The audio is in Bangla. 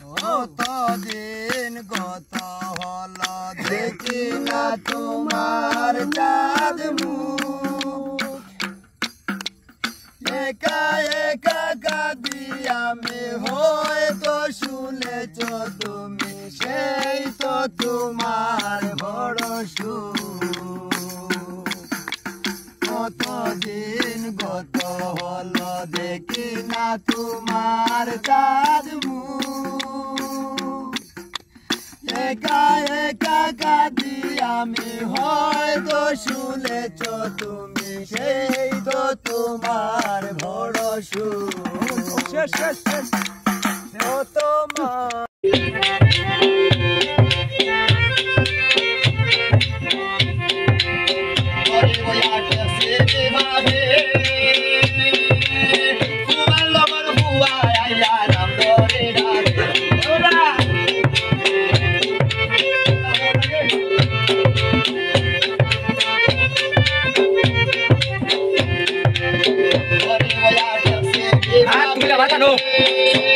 কতদিন গত হলো দেখি না তোমার চাঁদ মুখ একা একা কাঁদি আমি হয়তো শুনেছ তুমি সেই তো তোমার বড় সুখ কতদিন গত হলো দেখি না তোমার চাঁদ মুখ একা একা কাঁদি আমি হয়তো শুনেছ তুমি সেই তো তোমার বড় সুখ তোমার Hãy subscribe cho kênh Ghiền Mì Gõ để không bỏ lỡ